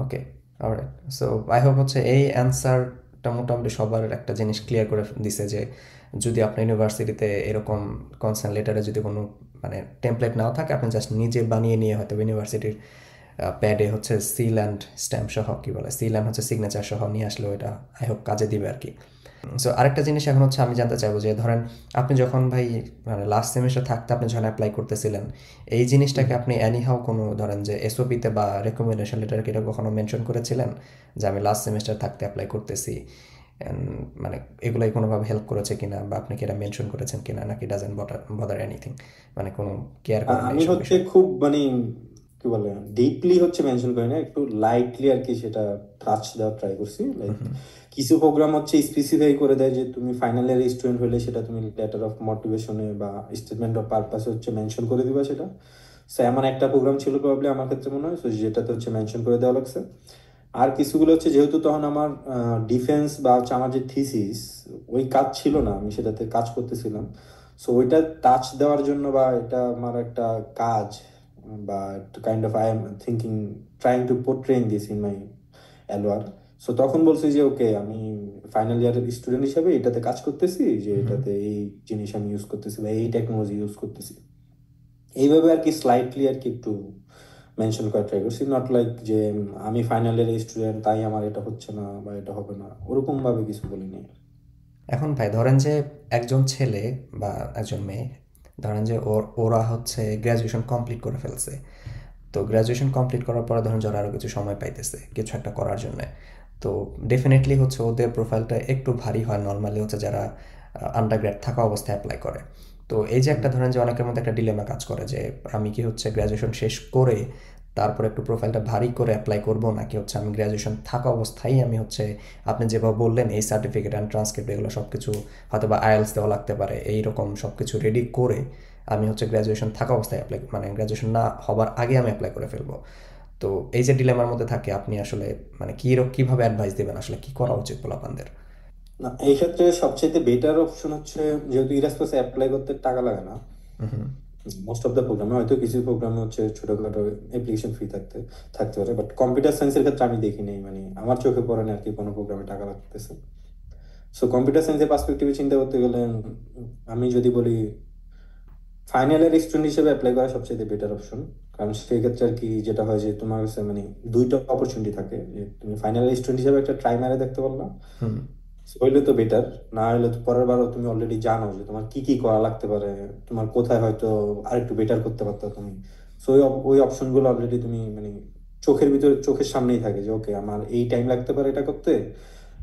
A: ওকে, অলরাইট। সো আই হোপ হচ্ছে এই অ্যান্সারটা মোটামুটি সবার একটা জিনিস ক্লিয়ার করে দিছে যে যদি আপনার ইউনিভার্সিটিতে এরকম কনসার্ন লেটারে যদি কোনো মানে টেমপ্লেট নাও থাকে, আপনি জাস্ট নিজে বানিয়ে নিয়ে হয়তো ইউনিভার্সিটির প্যাডে হচ্ছে সিল অ্যান্ড স্ট্যাম্প সহ, কী বলে, সিল অ্যান্ড হচ্ছে সিগনেচার সহ নিয়ে আসলে ওইটা আই হোপ কাজে দিবে আর কি। সো আরেকটা জিনিস এখন হচ্ছে আমি জানতে চাইবো যে ধরেন আপনি যখন ভাই মানে লাস্ট সেমিস্টার থাকতে আপনি যখন অ্যাপ্লাই করতেছিলেন, এই জিনিসটাকে আপনি অ্যানিহাও কোনো ধরেন যে এসওপিতে বা রেকমেন্ডেশন লেটারে কি এটা কখনো মেনশন করেছিলেন যে আমি লাস্ট সেমিস্টার থাকতে অ্যাপ্লাই করতেছি, And মানে এগুলাই কোনোভাবে হেল্প করেছে কিনা, বা আপনি কি এটা মেনশন করেছেন কিনা, নাকি ডাজেন্ট বদার এনিথিং, মানে কোনো কেয়ার করেন না
B: আমি
A: এইসব
B: হচ্ছে
A: বিষয়ে?
B: খুব মানে কি বলে ডিপলি হচ্ছে মেনশন করি না, একটু লাইটলি আর কি সেটা টাচ দেওয়ার ট্রাই করছি। লাইক কিছু প্রোগ্রাম হচ্ছে স্পেসিফাই করে দেয় যে তুমি ফাইনাল ইয়ার স্টুডেন্ট হলে সেটা তুমি লেটার অফ মোটিভেশনে বা স্টেটমেন্ট অফ পারপাসে হচ্ছে মেনশন করে দিবা সেটা। সো এমন একটা প্রোগ্রাম ছিল প্রবাবলি আমার ক্ষেত্রে মনে হয়, সো যেটাতে হচ্ছে মেনশন করে দেওয়া লাগছে। আর কিছুগুলো হচ্ছে যেহেতু তখন আমার ডিফেন্স বা হচ্ছে আমার যে থিসিস ওই কাজ ছিল না, আমি সেটাতে কাজ করতেছিলাম। সো ওইটা টাচ দেওয়ার জন্য বা এটা আমার একটা কাজ বা kind of I am thinking trying to portraying this in my এলওয়ার। সো তখন বলছি যে ওকে আমি ফাইনাল ইয়ারের স্টুডেন্ট হিসেবে এটাতে কাজ করতেছি, যে
A: হুম।
B: এটাতে এই জিনিস আমি ইউজ করতেছি বা এই টেকনোলজি ইউজ করতেছি, এইভাবে আর কি স্লাইটলি আর কি একটু মেনশন করা ট্রাই করছি। নট লাইক যে আমি ফাইনাল ইয়ারের স্টুডেন্ট তাই আমার এটা হচ্ছে না বা এটা হবে না, ওরকম ভাবে কিছু বলিনি।
A: এখন ভাই ধরেন যে একজন ছেলে বা একজন মেয়ে, ধরেন যে ওরা হচ্ছে গ্র্যাজুয়েশন কমপ্লিট করে ফেলছে। তো গ্র্যাজুয়েশন কমপ্লিট করার পরে ধরেন যারা আরও কিছু সময় পাইতেছে কিছু একটা করার জন্যে, তো ডেফিনেটলি হচ্ছে ওদের প্রোফাইলটা একটু ভারী হয় নর্মালি হচ্ছে যারা আন্ডারগ্র্যাড থাকা অবস্থায় অ্যাপ্লাই করে। তো এই যে একটা ধরেন যে অনেকের মধ্যে একটা ডিলেমা কাজ করে যে আমি কি হচ্ছে গ্র্যাজুয়েশন শেষ করে তারপর একটু প্রোফাইলটা ভারী করে অ্যাপ্লাই করব, নাকি হচ্ছে আমি গ্র্যাজুয়েশন থাকা অবস্থায় আমি হচ্ছে আপনি যেভাবে বললেন এই সার্টিফিকেট অ্যান্ড ট্রান্সক্রিপ্ট এগুলো সব কিছু হয়তো বা আইএলস দেওয়া লাগতে পারে, এইরকম সব কিছু রেডি করে আমি হচ্ছে গ্র্যাজুয়েশন থাকা অবস্থায় অ্যাপ্লাই মানে গ্র্যাজুয়েশন না হবার আগে আমি অ্যাপ্লাই করে ফেলবো। তো এই যে ডিলেমার মধ্যে থাকে আপনি আসলে মানে কীভাবে অ্যাডভাইস দেবেন আসলে কী করা উচিত পোলাপানদের?
B: না, এই ক্ষেত্রে সবচেয়ে বেটার অপশন হচ্ছে, যেহেতু ইরাসমাসে অ্যাপ্লাই করতে টাকা লাগে না
A: হুম।
B: মোস্ট অফ দ্য প্রোগ্রামে, হয়তো কিছু প্রোগ্রামে হচ্ছে ছোটখাটো অ্যাপ্লিকেশন ফি থাকতে পারে, বাট কম্পিউটার সায়েন্সের ক্ষেত্রে আমি দেখি নেই, মানে আমার চোখে পড়ে না আর কি কোনো প্রোগ্রামে টাকা লাগতেছে। সো কম্পিউটার সায়েন্সের পার্সপেক্টিভে চিন্তা করতে গেলে আমি যদি বলি ফাইনাল ইয়ার স্টুডেন্ট হিসেবে অ্যাপ্লাই করা সবচেয়ে বেটার অপশন। কারণ সেই ক্ষেত্রে আর কি যেটা হয় যে তোমার কাছে মানে দুইটা অপরচুনিটি থাকে, যে তুমি ফাইনাল ইয়ার স্টুডেন্ট হিসেবে একটা ট্রাই মারে দেখতে পারলা,
A: হুম।
B: হইলে তো বেটার। না হলে তো পরের বারও তুমি অলরেডি জানো যে তোমার কি কি করা লাগতে পারে, তোমার কোথায় হয়তো আরেকটু বেটার করতে পারতো তুমি। সো ওই অপশন গুলো অলরেডি তুমি মানে চোখের ভিতরে চোখের সামনেই থাকে যে ওকে আমার এই টাইম লাগতে পারে এটা করতে,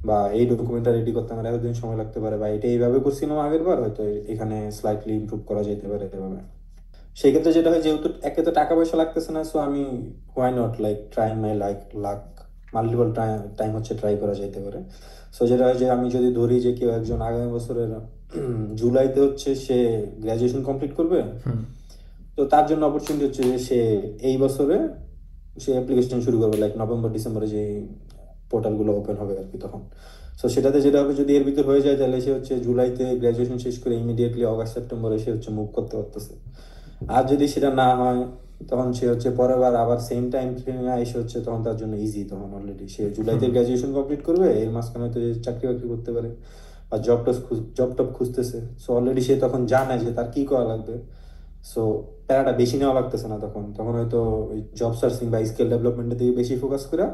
B: বা এই ডকুমেন্টটা রেডি করতে আমার এতদিন সময় লাগতে পারে, বা এটা এইভাবে করছিলাম আগের বার, হয়তো এখানে স্লাইটলি ইমপ্রুভ করা যেতে পারে এভাবে। সেই ক্ষেত্রে যেটা হয়, যেহেতু একে তো টাকা পয়সা লাগতেছে না, সো আমি why not like try my like lakh, multiple time হচ্ছে ট্রাই করা যাইতে পারে। সো যেটা হয় যে আমি যদি ধরি যে কেউ একজন আগামী বছরের জুলাইতে হচ্ছে সে গ্রাজুয়েশন কমপ্লিট করবে,
A: হুম।
B: তো তার জন্য অপরচুনিটি হচ্ছে যে সে এই বছরে সে অ্যাপ্লিকেশন শুরু করবে, লাইক নভেম্বর ডিসেম্বরে যে পোর্টালগুলো ওপেন হবে আর কি তখন। সো সেটাতে যেটা হবে, যদি এর ভিতর হয়ে যায় তাহলে সে হচ্ছে জুলাইতে গ্রাজুয়েশন শেষ করে ইমিডিয়েটলি অগাস্ট সেপ্টেম্বরে সে হচ্ছে মুভ করতে পারতেছে। আর যদি সেটা না হয়, তখন সে হচ্ছে পরের বার আবার সেম টাইম ফ্রেমে এসে হচ্ছে তখন তার জন্য ইজি, তখন অলরেডি সে জুলাইতে
A: হুম।
B: গ্রাজুয়েশন কমপ্লিট করবে, এর মাঝখানে হয়তো যে চাকরি বাকরি করতে পারে বা জব টব খুঁজতেছে। সো অলরেডি সে তখন জানে যে তার কি করা লাগবে। সো প্যারাটা বেশি নেওয়া লাগতেছে না তখন, হয়তো ওই জব সার্চিং বা স্কিল ডেভেলপমেন্টের দিকে বেশি ফোকাস করে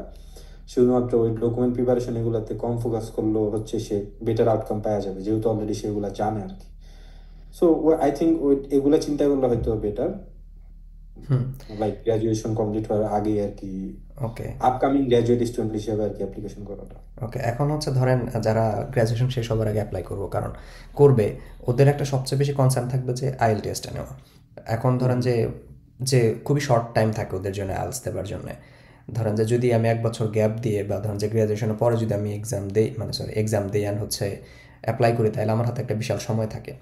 B: শুধুমাত্র ওই ডকুমেন্ট প্রিপারেশন এগুলাতে কম ফোকাস করলেও হচ্ছে সে বেটার আউটকাম পাওয়া যাবে, যেহেতু অলরেডি সেগুলো জানে আর কি। সো আই থিঙ্ক ওই এগুলা চিন্তা করলে হয়তো বেটার,
A: হুম।
B: লাইক গ্রাজুয়েশন কমপ্লিট হওয়ার আগে আর কি,
A: ওকে।
B: আপকামিং গ্রাজুয়েট স্টুডেন্ট হিসেবে আর কি অ্যাপ্লিকেশন করাটা।
A: ওকে, এখন হচ্ছে ধরেন যারা গ্র্যাজুয়েশন শেষ হবার আগে অ্যাপ্লাই করবো কারণ করবে, ওদের একটা সবচেয়ে বেশি কনসার্ন থাকবে যে আইএল টেস্টটা নেওয়া। এখন ধরেন
B: হুম।
A: যে যে খুবই শর্ট টাইম থাকে ওদের জন্য আইএলস দেওয়ার জন্য। ধরেন যে যদি আমি 1 বছর গ্যাপ দিয়ে বা ধরেন যে গ্র্যাজুয়েশনের পরে যদি আমি এক্সাম দিই মানে সরি এক্সাম দিই অ্যান্ড হচ্ছে অ্যাপ্লাই করি, তাহলে আমার হাতে একটা বিশাল সময় থাকে।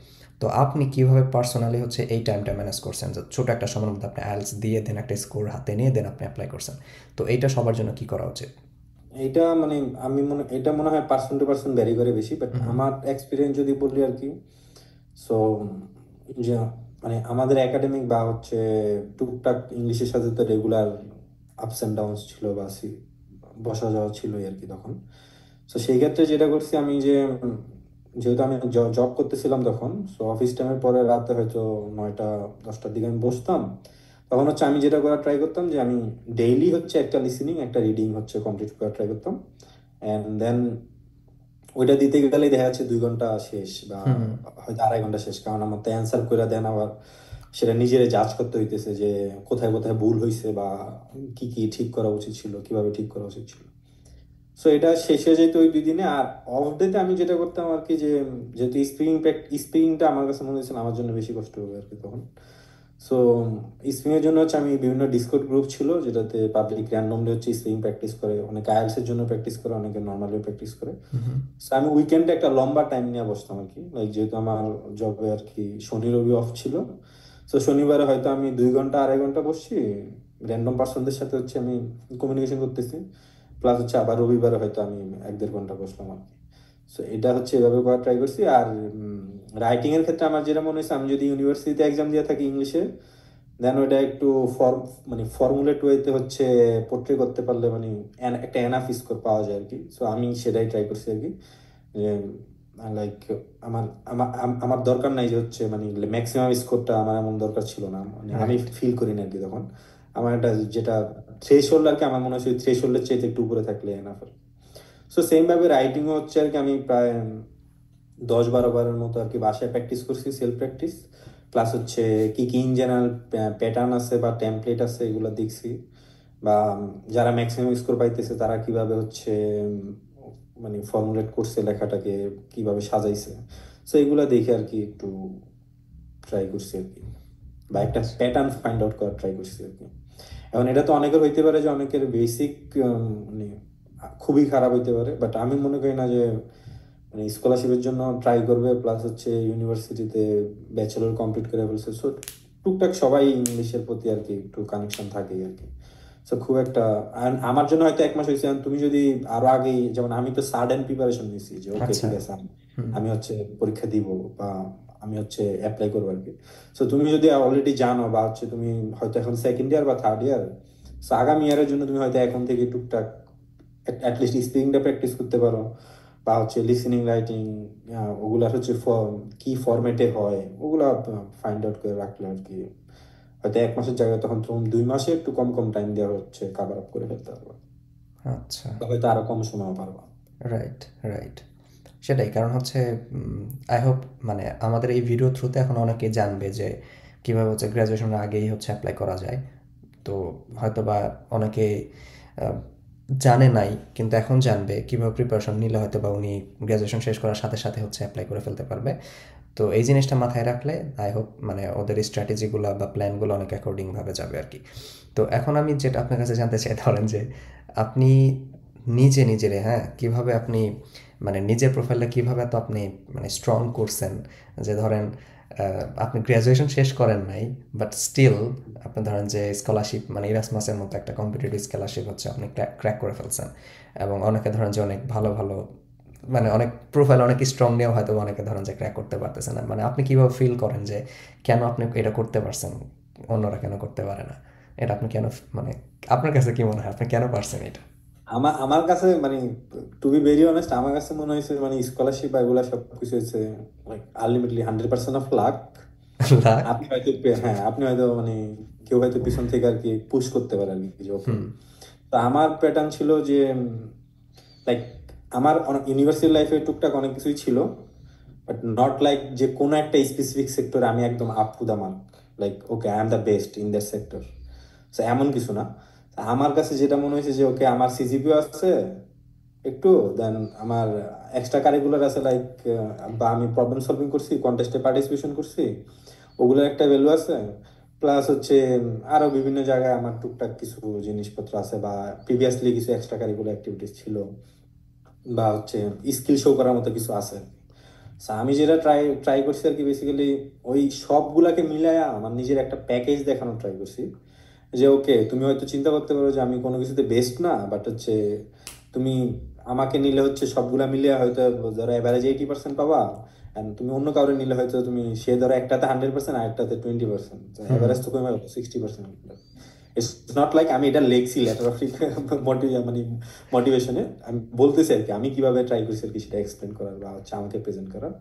A: তো আপনি কীভাবে পার্সোনালি হচ্ছে এই টাইমটা ম্যানেজ করছেন যে ছোটো একটা সময়ের মধ্যে আপনি আইএলস দিয়ে দেন একটা স্কোর হাতে নিয়ে দেন আপনি অ্যাপ্লাই করছেন? তো এইটা সবার জন্য কী করা উচিত?
B: এটা মানে এটা মনে হয় পার্সন টু পার্সন ভ্যারি করে বেশি, বাট
A: হুম।
B: আমার এক্সপিরিয়েন্স যদি বলি আর কি। সো যে মানে আমাদের একাডেমিক বা হচ্ছে টুকটাক ইংলিশের সাথে তো রেগুলার আপস অ্যান্ড ডাউনস ছিল বা বসা যাওয়া ছিলই আর কি তখন। তো সেই ক্ষেত্রে যেটা করছি আমি যে যেহেতু আমি জব করতেছিলাম তখন, সো অফিস টাইমের পরে রাতে হয়তো 9টা-10টার দিকে আমি বসতাম। তখন হচ্ছে আমি যেটা করার ট্রাই করতাম যে আমি ডেইলি হচ্ছে একটা লিসেনিং একটা রিডিং হচ্ছে কমপ্লিট করার ট্রাই করতাম। অ্যান্ড দেন ওইটা দিতে গেলে দেখা যাচ্ছে 2 ঘন্টা শেষ বা
A: হুম।
B: হয়তো 2.5 ঘন্টা শেষ, কারণ আমার তো অ্যান্সার করে দেন আবার সেটা নিজেরে জাজ করতে হইতেছে যে কোথায় কোথায় ভুল হয়েছে বা কি কি ঠিক করা উচিত ছিল, কিভাবে ঠিক করা উচিত ছিল। সো এটা শেষ হয়ে যেত ওই 2 দিনে। আর অফ ডেতে আমি যেটা করতাম আর কি, যে যেহেতু স্পিকিংটা আমার কাছে মনে হয়েছিল আমার জন্য বেশি কষ্ট হবে আর কি তখন। সো স্পিং এর জন্য হচ্ছে আমি বিভিন্ন ডিসকর্ড গ্রুপ ছিল যেটাতে পাবলিক র্যান্ডমলি হচ্ছে স্পিং প্র্যাকটিস করে, অনেকে আইএলটিএস এর জন্য প্র্যাকটিস করে, অনেকে নর্মালিও প্র্যাকটিস করে। সো আমি উইকেন্ডে একটা লম্বা টাইম নিয়ে বসতাম আর কি, লাইক যেহেতু আমার জবে আর কি শনি রবি অফ ছিল। সো শনিবারে হয়তো আমি 2 ঘন্টা 2.5 ঘন্টা বসছি, র্যান্ডম পার্সনদের সাথে হচ্ছে আমি কমিউনিকেশন করতেছি, প্লাস হচ্ছে আবার রবিবারে হয়তো আমি 1-1.5 ঘন্টা বসলাম আর কি। সো এটা হচ্ছে এভাবে করার ট্রাই করছি। আর রাইটিং এর ক্ষেত্রে আমার যেটা মনে হয়েছে, আমি যদি ইউনিভার্সিটিতে এক্সাম দিয়ে থাকি ইংলিশে, দেন ওইটা একটু মানে ফর্মুলেট ওয়েতে হচ্ছে পোর্ট্রে করতে পারলে মানে একটা এনাফ স্কোর পাওয়া যায় আর কি। সো আমি সেটাই ট্রাই করছি আর কি, যে লাইক আমার আমার আমার দরকার নাই যে হচ্ছে মানে ম্যাক্সিমাম স্কোরটা আমার এমন দরকার ছিল না, মানে আমি
A: রাইট।
B: ফিল করি না আর কি তখন। আমার একটা যেটা থ্রেশ হোল্ড আর কি, আমার মনে হচ্ছে থ্রেশ হোল্ডের চাইতে একটু উপরে থাকলে এনাফ। সো সেম ভাবে রাইটিংও হচ্ছে আর কি, আমি প্রায় 10-12 বারের মতো আর কি বাসায় প্র্যাকটিস করছি, সেলফ প্র্যাকটিস, প্লাস হচ্ছে কি কি ইন জেনারেল প্যাটার্ন আছে বা টেমপ্লেট আছে এগুলো দেখছি, বা যারা ম্যাক্সিমাম স্কোর পাইতেছে তারা কিভাবে হচ্ছে মানে ফর্মুলেট করছে লেখাটাকে, কিভাবে সাজাইছে। সো এগুলা দেখে আর কি একটু ট্রাই করছি আর কি, বা একটা
A: আচ্ছা।
B: প্যাটার্ন ফাইন্ড আউট করার ট্রাই করছি আর কি। এখন এটা তো অনেকের হইতে পারে যে অনেকের বেসিক মানে খুবই খারাপ হইতে পারে, বাট আমি মনে করি না যে মানে স্কলারশিপের জন্য ট্রাই করবে প্লাস হচ্ছে ইউনিভার্সিটিতে ব্যাচেলর কমপ্লিট করে ফেলছে, সো টুকটাক সবাই ইংলিশের প্রতি আর কি একটু কানেকশন থাকেই আর কি। সো খুব একটা আমার জন্য হয়তো 1 মাস হয়েছে। আর তুমি যদি আরো আগেই, যেমন আমি তো সাডেন প্রিপারেশন নিয়েছি যে ওকে
A: আচ্ছা।
B: ঠিক আছে
A: হুম।
B: আমি হচ্ছে পরীক্ষা দিব বা আমি হচ্ছে অ্যাপ্লাই করবো আর কি। সো তুমি যদি অলরেডি জানো বা হচ্ছে তুমি হয়তো এখন সেকেন্ড ইয়ার বা থার্ড ইয়ার, সো আগামী ইয়ারের জন্য তুমি হয়তো এখন থেকে টুকটাক অ্যাটলিস্ট স্পিকিংটা প্র্যাকটিস করতে পারো, বা হচ্ছে লিসেনিং রাইটিং ওগুলা হচ্ছে কি ফরম্যাটে হয় ওগুলা ফাইন্ড আউট করে রাখলে আর কি, হয়তো 1 মাসের জায়গায় তখন তুমি 2 মাসে একটু কম কম টাইম দেওয়া হচ্ছে কাভার আপ করে ফেলতে পারবা,
A: আচ্চ্ছা।
B: বা হয়তো আরো কম সময় পারবা।
A: Right, right. সেটাই, কারণ হচ্ছে আই হোপ মানে আমাদের এই ভিডিও থ্রুতে এখন অনেকেই জানবে যে কীভাবে হচ্ছে গ্র্যাজুয়েশনের আগেই হচ্ছে অ্যাপ্লাই করা যায়। তো হয়তো বা অনেকে আহ, জানে নাই, কিন্তু এখন জানবে কীভাবে প্রিপারেশন নিলে হয়তো বা উনি গ্র্যাজুয়েশন শেষ করার সাথে সাথে হচ্ছে অ্যাপ্লাই করে ফেলতে পারবে। তো এই জিনিসটা মাথায় রাখলে আই হোপ মানে ওদের স্ট্র্যাটেজিগুলো বা প্ল্যানগুলো অনেক অ্যাকর্ডিংভাবে যাবে আর কি। তো এখন আমি যেটা আপনার কাছে জানতে চাই, ধরেন যে আপনি নিজে নিজেরে, হ্যাঁ, কিভাবে আপনি মানে নিজের প্রোফাইলটা কিভাবে তো আপনি মানে স্ট্রং করছেন, যে ধরেন আপনি গ্র্যাজুয়েশন শেষ করেন নাই, বাট স্টিল আপনি ধরেন যে স্কলারশিপ মানে ইরাসমাসের মতো একটা কম্পিটিটিভ স্কলারশিপ হচ্ছে আপনি ক্র্যাক করে ফেলছেন। এবং অনেকে ধরেন যে অনেক ভালো ভালো মানে অনেক প্রোফাইল অনেক স্ট্রং নিয়েও হয়তো অনেকে ধরেন যে ক্র্যাক করতে পারতেছে না। মানে আপনি কিভাবে ফিল করেন যে কেন আপনি এটা করতে পারছেন, অন্যরা কেন করতে পারে না? এটা আপনি কেন মানে আপনার কাছে কি মনে হয় আপনি কেন পারছেন এটা?
B: আমার আমার কাছে মানে টু বি ভেরি অনেস্ট, আমার কাছে মনে হয়েছে মানে স্কলারশিপ বা এগুলা সবকিছু হচ্ছে like ultimately 100% of luck.
A: Lakh.
B: আপনি হয়তো হ্যাঁ, আপনি হয়তো মানে কেউ হয়তো পিছন থেকে আর কি পুশ করতে পারে আর কি যে ওকে।
A: হুম।
B: তো আমার প্যাটার্ন ছিল যে লাইক আমার ইউনিভার্সিটি লাইফে টুকটাক অনেক কিছুই ছিল, বাট নট লাইক যে কোনো একটা স্পেসিফিক সেক্টর আমি একদম up to the mark, like okay I am the best in that sector. তো এমন কিছু না। তো আমার কাছে যেটা মনে হয়েছে যে ওকে আমার সিজিপিও আছে একটু, দেন আমার এক্সট্রা কারিকুলার আছে লাইক, বা আমি প্রবলেম সলভিং করছি, কন্টেস্টে পার্টিসিপেশন করছি, ওগুলোর একটা ভ্যালু আছে, প্লাস হচ্ছে আরো বিভিন্ন জায়গায় আমার টুকটাক কিছু জিনিসপত্র আছে, বা প্রিভিয়াসলি কিছু এক্সট্রা কারিকুলার অ্যাক্টিভিটিস ছিল, বা হচ্ছে স্কিল শো করার মতো কিছু আছে। So, আমি যেটা ট্রাই ট্রাই করছি আর কি বেসিক্যালি ওই সবগুলাকে মিলায়া আমার নিজের একটা প্যাকেজ দেখানোর ট্রাই করছি, যে ওকে তুমি হয়তো চিন্তা করতে পারো যে আমি কোনো কিছুতে বেস্ট না, বাট হচ্ছে তুমি আমাকে নিলে হচ্ছে সবগুলা মিলিয়ে হয়তো ধরো এভারেজ 80% পাবা, and তুমি অন্য কাউরে নিলে হয়তো তুমি সে ধরো একটাতে 100% আর একটাতে 20%,
A: হুম।
B: এভারেজ তো কমে গেল 60%। ইটস নট লাইক আমি এটা লেখছি লেটার অফ মানে মোটিভেশনে, আমি বলতেছি আর কি আমি কিভাবে ট্রাই করছি আর কি সেটা এক্সপ্লেন করার বা হচ্ছে আমাকে প্রেজেন্ট করার।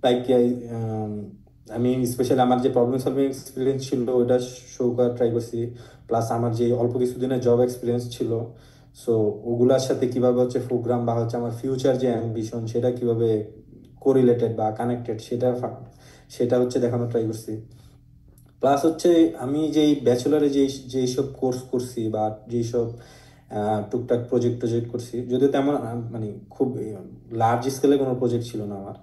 B: লাইক আমি স্পেশালি আমার যে প্রবলেম সলভিং এক্সপিরিয়েন্স ছিল ওইটা শো করার ট্রাই করছি, প্লাস আমার যে অল্প কিছুদিনের জব এক্সপিরিয়েন্স ছিল, সো ওগুলার সাথে কিভাবে হচ্ছে প্রোগ্রাম বা হচ্ছে আমার ফিউচার যে অ্যাম্বিশন সেটা কিভাবে কোরিলেটেড বা কানেক্টেড সেটা সেটা হচ্ছে দেখানোর ট্রাই করছি। প্লাস হচ্ছে আমি যেই ব্যাচেলরে যেই সব কোর্স করছি বা যেই সব টুকটাক প্রজেক্ট টজেক্ট করছি, যদিও তেমন মানে খুব লার্জ স্কেলে কোনো প্রজেক্ট ছিল না আমার।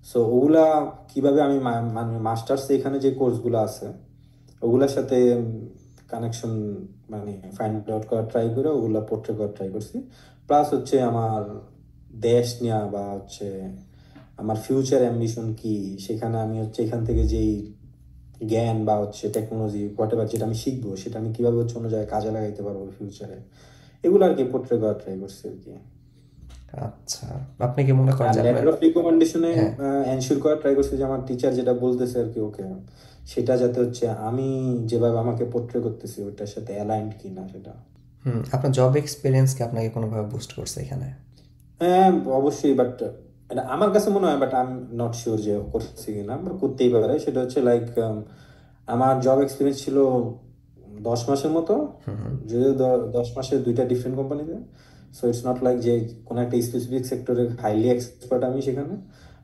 B: সো ওগুলা কিভাবে আমি মানে মাস্টার্স এখানে যে কোর্সগুলো আছে ওগুলোর সাথে কানেকশন মানে ফাইন্ড আউট করার ট্রাই করে ওগুলা পোর্ট্রে করার ট্রাই করছি। প্লাস হচ্ছে আমার দেশ নিয়া বা হচ্ছে আমার ফিউচার অ্যাম্বিশন কি, সেখানে আমি হচ্ছে এখান থেকে যেই জ্ঞান বা হচ্ছে টেকনোলজি হোয়াট এভার যেটা আমি শিখবো সেটা আমি কিভাবে হচ্ছে অন্য জায়গায় কাজে লাগাইতে পারবো ফিউচারে, এগুলো আর কি পোর্ট্রে করার ট্রাই করছি আর কি।
A: আচ্ছা, আপনি কি মনে করেন
B: আর
A: যে আপনার?
B: লেটার অফ রিকমেন্ডেশনে
A: হ্যাঁ।
B: এনশিওর করার ট্রাই করছি যে আমার টিচার যেটা বলতেছে আর কি ওকে, সেটা যাতে হচ্ছে আমি যেভাবে আমাকে পোর্ট্রে করতেছি ওইটার সাথে অ্যালাইন্ড কিনা সেটা।
A: আপনার জব এক্সপিরিয়েন্স কি আপনাকে কোনোভাবে বুস্ট করছে এখানে?
B: হ্যাঁ অবশ্যই, বাট এটা আমার কাছে মনে হয়, but I am not sure যে করছে কিনা বা করতেই পারে। সেটা হচ্ছে লাইক আমার জব এক্সপিরিয়েন্স ছিল 10 মাসের মতো, যদিও 10 মাসের দুইটা ডিফারেন্ট কোম্পানিতে। সো ইটস নট লাইক যে কোনো একটা স্পেসিফিক সেক্টরে হাইলি এক্সপার্ট আমি সেখানে,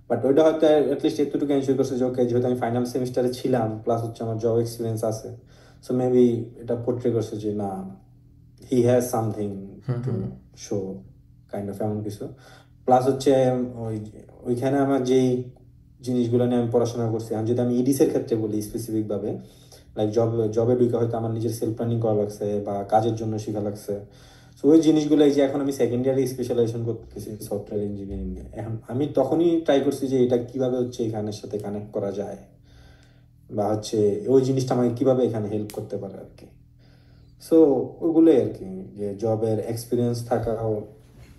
B: বাট ওইটা হয়তো অ্যাটলিস্ট এতটুকু এনশিওর করছে যে ওকে যেহেতু আমি ফাইনাল সেমিস্টারে ছিলাম প্লাস হচ্ছে আমার জব এক্সপিরিয়েন্স আছে, সো মেবি এটা পোর্ট্রে করছে যে না, he has something to show, kind of এমন কিছু। প্লাস হচ্ছে ওই ওইখানে আমার যেই জিনিসগুলো নিয়ে আমি পড়াশোনা করছি, আমি যদি আমি ইডিস এর ক্ষেত্রে বলি স্পেসিফিক ভাবে, লাইক জবে ঢুকে হয়তো আমার নিজের সেলফ প্ল্যানিং করা লাগছে বা কাজের জন্য শেখা লাগছে। তো ওই জিনিসগুলো এই যে এখন আমি সেকেন্ড ইয়ারে স্পেশালাইজেশন করতেছি সফটওয়্যার ইঞ্জিনিয়ারিং এ, এখন আমি তখনই ট্রাই করছি যে এটা কিভাবে হচ্ছে এখানের সাথে কানেক্ট করা যায় বা হচ্ছে ওই জিনিসটা আমাকে কিভাবে এখানে হেল্প করতে পারে আর কি। সো ওগুলোই আর কি, যে জবের এক্সপিরিয়েন্স থাকাও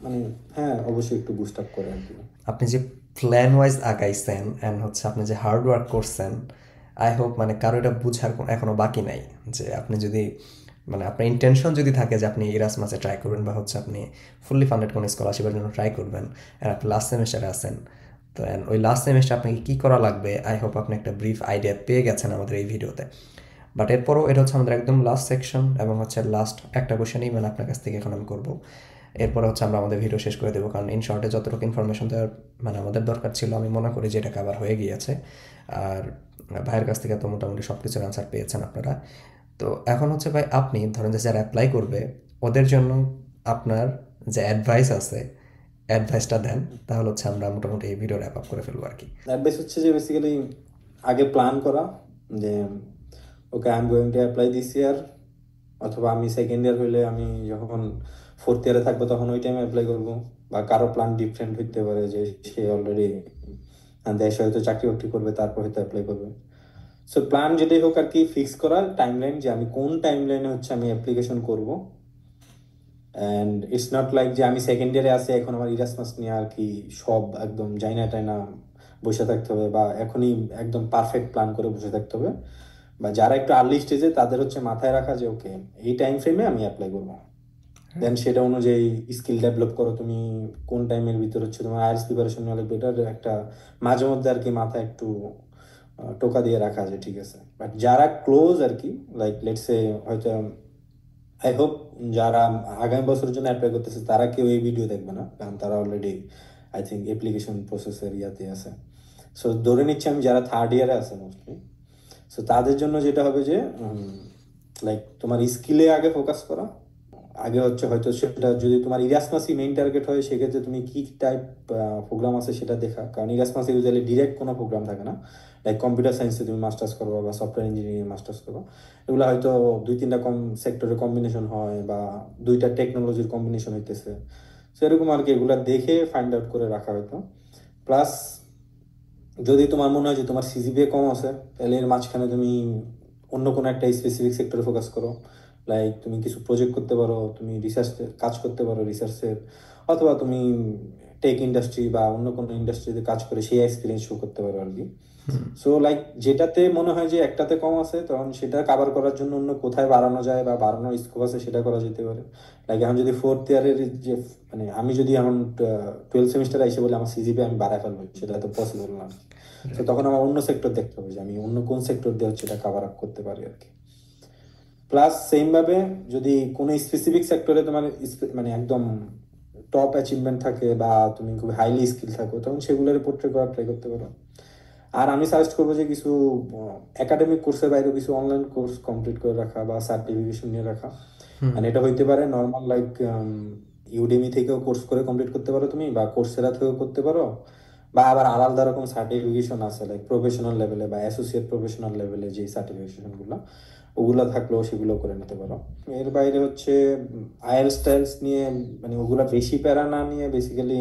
B: মানে হ্যাঁ অবশ্যই একটু বুস্ট আপ করে আর কি।
A: আপনি যে প্ল্যান ওয়াইজ আগাইছেন অ্যান্ড হচ্ছে আপনি যে হার্ড ওয়ার্ক করছেন, আই হোপ মানে কারো এটা বুঝার এখনো বাকি নাই যে আপনি যদি মানে আপনার ইন্টেনশন যদি থাকে যে আপনি ইরাসমাসে ট্রাই করবেন বা হচ্ছে আপনি ফুললি ফান্ডেড কোনো স্কলারশিপের জন্য ট্রাই করবেন, আর আপনি লাস্ট সেমিস্টারে আছেন, তো ওই লাস্ট সেমিস্টার আপনাকে কী করা লাগবে, আই হোপ আপনি একটা ব্রিফ আইডিয়া পেয়ে গেছেন আমাদের এই ভিডিওতে। বাট এরপরও এটা হচ্ছে আমাদের একদম লাস্ট সেকশন এবং হচ্ছে লাস্ট একটা কোয়েশনই মানে আপনার কাছ থেকে এখন আমি করবো। এরপরে হচ্ছে আমরা আমাদের ভিডিও শেষ করে দেবো, কারণ ইন শর্টে যতটুকু ইনফরমেশন দেওয়ার মানে আমাদের দরকার ছিল আমি মনে করি যে এটা কাভার হয়ে গিয়েছে। আর ভাইয়ের কাছ থেকে তো মোটামুটি সব কিছুর আনসার পেয়েছেন আপনারা। তো এখন হচ্ছে ভাই আপনি ধরেন যে যারা অ্যাপ্লাই করবে ওদের জন্য আপনার যে অ্যাডভাইস আছে অ্যাডভাইসটা দেন, তাহলে হচ্ছে আমরা মোটামুটি এই ভিডিও র্যাপ আপ করে ফেলবো আর কি।
B: অ্যাডভাইস হচ্ছে যে বেসিক্যালি আগে প্ল্যান করা, যে okay I am going to apply this ইয়ার, অথবা আমি সেকেন্ড ইয়ার হইলে আমি যখন ফোর্থ ইয়ারে থাকবো তখন ওই টাইমে অ্যাপ্লাই করবো। বা কারো প্ল্যান ডিফারেন্ট হইতে পারে যে সে অলরেডি দেশে হয়তো চাকরি বাকরি করবে তারপর হয়তো অ্যাপ্লাই করবে। সো প্ল্যান যেটাই হোক আর কি, ফিক্স করা টাইমলাইন যে আমি কোন টাইমলাইনে হচ্ছে আমি অ্যাপ্লিকেশন করব। অ্যান্ড ইটস নট লাইক যে আমি সেকেন্ড ইয়ারে আছি এখন আমার ইরাসমাস নিয়ে আর কি সব একদম যাই না টাই না বসে থাকতে হবে, বা এখনই একদম পারফেক্ট প্ল্যান করে বসে থাকতে হবে। বা যারা একটু আর্লি স্টেজে তাদের হচ্ছে মাথায় রাখা যে ওকে এই টাইম ফ্রেমে আমি অ্যাপ্লাই করবো, দেন সেটা অনুযায়ী স্কিল ডেভেলপ করো তুমি, কোন টাইমের ভিতর হচ্ছে তোমার আইএলটিএস প্রিপারেশন নেওয়া লাগবে, এটার একটা মাঝে মধ্যে আর কি মাথায় একটু টোকা দিয়ে রাখা যায়, ঠিক আছে। বাট যারা ক্লোজ আর কি, লাইক লেটস সে হয়তো আই হোপ যারা আগামী বছরের জন্য অ্যাপ্লাই করতেছে তারা কেউ এই ভিডিও দেখবে না, কারণ তারা অলরেডি আই থিঙ্ক অ্যাপ্লিকেশন প্রসেসের ইয়াতে আছে। সো ধরে নিচ্ছি আমি যারা থার্ড ইয়ারে আছে মোস্টলি, সো তাদের জন্য যেটা হবে যে লাইক তোমার স্কিলে আগে ফোকাস করা। আগে হচ্ছে হয়তো সেটা যদি তোমার ইরাসমাসই মেইন টার্গেট হয় সেক্ষেত্রে তুমি কি টাইপ প্রোগ্রাম আছে সেটা দেখা, কারণ ইরাসমাসে ইউজুয়ালি ডিরেক্ট কোনো প্রোগ্রাম থাকে না। লাইক কম্পিউটার সায়েন্সে তুমি মাস্টার্স করবা বা সফটওয়্যার ইঞ্জিনিয়ারিং মাস্টার্স করবা, এগুলো হয়তো দুই তিনটা সেক্টরের কম্বিনেশন হয় বা দুইটা টেকনোলজির কম্বিনেশন হইতেছে। সেরকম আর কি এগুলা দেখে ফাইন্ড আউট করে রাখা হয়তো। প্লাস যদি তোমার মনে হয় যে তোমার সিজিপিএ কম আছে, তাহলে এর মাঝখানে তুমি অন্য কোনো একটা স্পেসিফিক সেক্টরে ফোকাস করো। লাইক তুমি কিছু প্রজেক্ট করতে পারো, তুমি রিসার্চ কাজ করতে পারো রিসার্চের, অথবা তুমি টেক ইন্ডাস্ট্রি বা অন্য কোনো ইন্ডাস্ট্রিতে কাজ করে সেই এক্সপিরিয়েন্স শো করতে পারো আর কি। সো লাইক যেটাতে মনে হয় যে একটাতে কম আছে তখন সেটা কাভার করার জন্য অন্য কোথায় বাড়ানো যায় বা বাড়ানোর স্কোপ আছে সেটা করা যেতে পারে। লাইক এখন যদি ফোর্থ ইয়ারের যে মানে আমি যদি এখন 12 সেমিস্টারে এসে বলে আমার সিজিপি আমি বাড়ায় ফেলবো, সেটা তো পসিবল না। তো তখন আমার অন্য সেক্টর দেখতে হবে যে আমি অন্য কোন সেক্টর দিয়ে হচ্ছে এটা কাভার আপ করতে পারি আর কি। প্লাস সেম ভাবে যদি কোনো স্পেসিফিক সেক্টরে তোমার মানে একদম টপ অ্যাচিভমেন্ট থাকে বা তুমি খুব হাইলি স্কিল থাকো তখন সেগুলোর পোর্ট্রে করার ট্রাই করতে পারো। আর আমি সাজেস্ট করবো যে কিছু একাডেমিক কোর্সের বাইরেও কিছু অনলাইন কোর্স কমপ্লিট করে রাখা বা সার্টিফিকেশন নিয়ে রাখা। মানে এটা হইতে পারে নর্মাল লাইক ইউডেমি থেকেও কোর্স করে কমপ্লিট করতে পারো তুমি, বা কোর্সেরা থেকেও করতে পারো, বা আবার আলাদা রকম সার্টিফিকেশন আছে, লাইক প্রফেশনাল লেভেলে বা অ্যাসোসিয়েট প্রফেশনাল লেভেলে যে সার্টিফিকেশন গুলো, ওগুলো থাকলেও সেগুলো করে নিতে পারো। এর বাইরে হচ্ছে আইএলটিএস টাইলস নিয়ে মানে ওগুলা বেশি প্যারা না নিয়ে বেসিক্যালি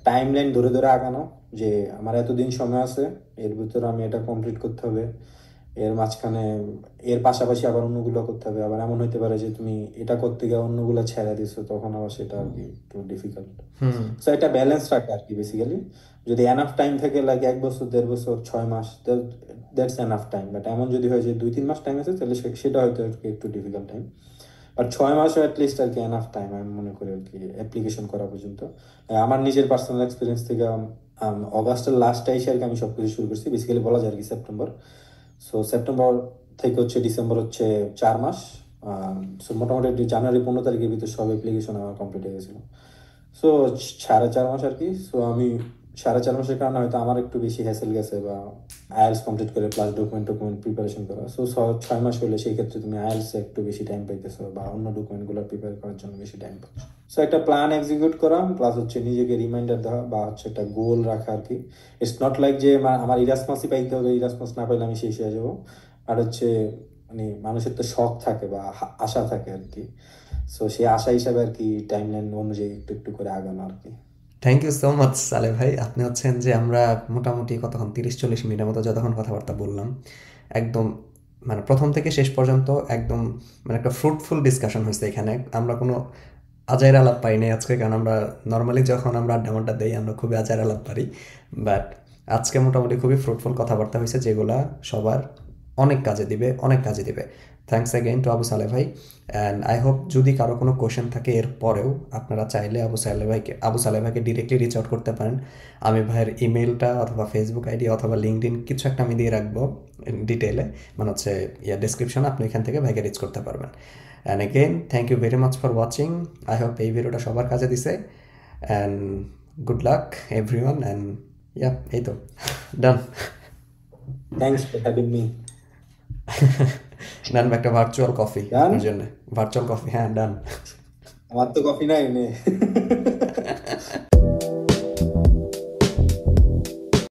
B: টাইম লাইন ধরে ধরে আগানো, যে আমার এতদিন সময় আছে, এর ভিতরে আমি এটা কমপ্লিট করতে হবে, এর মাঝখানে এর পাশাপাশি আবার অন্যগুলো করতে হবে। আবার এমন হইতে পারে যে তুমি এটা করতে গিয়ে অন্যগুলো ছেড়ে দিছো, তখন আবার সেটা আর কি একটু ডিফিকাল্ট।
A: হুম।
B: সো এটা ব্যালেন্স রাখে আর কি বেসিক্যালি। যদি এনাফ টাইম থাকে, লাগে 1 বছর, 1.5 বছর, 6 মাস, দ্যাটস এনাফ টাইম। বাট এমন যদি হয় যে 2-3 মাস টাইম আছে, তাহলে সেটা হয়তো একটু ডিফিকাল্ট টাইম। আর 6 মাসও অ্যাটলিস্ট আর কি এনাফ টাইম আমি মনে করি আর কি অ্যাপ্লিকেশন করা পর্যন্ত। আমার নিজের পার্সোনাল এক্সপিরিয়েন্স থেকে অগাস্টের লাস্টে এসে আর কি আমি সবকিছু শুরু করছি, বেসিক্যালি বলা যায় আর কি সেপ্টেম্বর। সো সেপ্টেম্বর থেকে হচ্ছে ডিসেম্বর হচ্ছে 4 মাস। সো মোটামুটি জানুয়ারি 15 তারিখের ভিতরে সব অ্যাপ্লিকেশন আমার কমপ্লিট হয়ে গেছিলো। সো 4.5 মাস আর কি। সো আমি 4.5 মাসের কারণে হয়তো আমার একটু বেশি হ্যাসেল গেছে, বা আইএলটিএস কমপ্লিট করে প্লাস ডকুমেন্ট প্রিপারেশন করা। সো 6 মাস হলে সেই ক্ষেত্রে তুমি আইএলটিএস একটু বেশি টাইম পাইতেছো, বা অন্য ডকুমেন্টগুলো প্রিপেয়ার করার জন্য বেশি টাইম পাচ্ছ। সো একটা প্ল্যান এক্সিকিউট করা, প্লাস হচ্ছে নিজেকে রিমাইন্ডার দেওয়া, বা হচ্ছে একটা গোল রাখা আর কি। ইটস নট লাইক যে আমার ইরাসমাসই পাইতে হবে, ইরাসমাস না পাইলে আমি শেষ হয়ে যাবো। আর হচ্ছে মানে মানুষের তো শখ থাকে বা আশা থাকে আর কি। সো সেই আশা হিসাবে আর কি টাইম লাইন অনুযায়ী একটু একটু করে আগানো আর কি।
A: থ্যাংক ইউ সো মাচ সালে ভাই। আপনি হচ্ছেন যে আমরা মোটামুটি কতক্ষণ 30-40 মিনিটের মতো যতক্ষণ কথাবার্তা বললাম, একদম মানে প্রথম থেকে শেষ পর্যন্ত একদম মানে একটা ফ্রুটফুল ডিসকাশন হয়েছে এখানে। আমরা কোনো আজাইর আলাপ পাই নাই আজকে, কারণ আমরা নর্মালি যখন আমরা আড্ডা দেই আমরা খুবই আজাইর আলাপ পারি, বাট আজকে মোটামুটি খুবই ফ্রুটফুল কথাবার্তা হয়েছে, যেগুলা সবার অনেক কাজে দিবে, অনেক কাজে দিবে। থ্যাংকস অ্যাগেইন টু আবু সালে ভাই। অ্যান্ড আই হোপ যদি কারো কোনো কোয়েশ্চেন থাকে এর পরেও, আপনারা চাইলে আবু সালে ভাইকে ডিরেক্টলি রিচ আউট করতে পারেন। আমি ভাইয়ের ইমেলটা অথবা ফেসবুক আইডি অথবা লিঙ্কডইন কিছু একটা আমি দিয়ে রাখবো ডিটেলে, মানে হচ্ছে ডিসক্রিপশনে, আপনি এখান থেকে ভাইকে রিচ করতে পারবেন। And again thank you very much for watching. I hope এই ভিডিওটা সবার কাছে দিছে। And good luck everyone. And এই তো done.
B: Thanks for having me.
A: Done, একটা ভার্চুয়াল কফি
B: ডান।
A: আপনার জন্য, ভার্চুয়াল কফি, হ্যাঁ ডান।
B: আমার তো কফি নাই নে।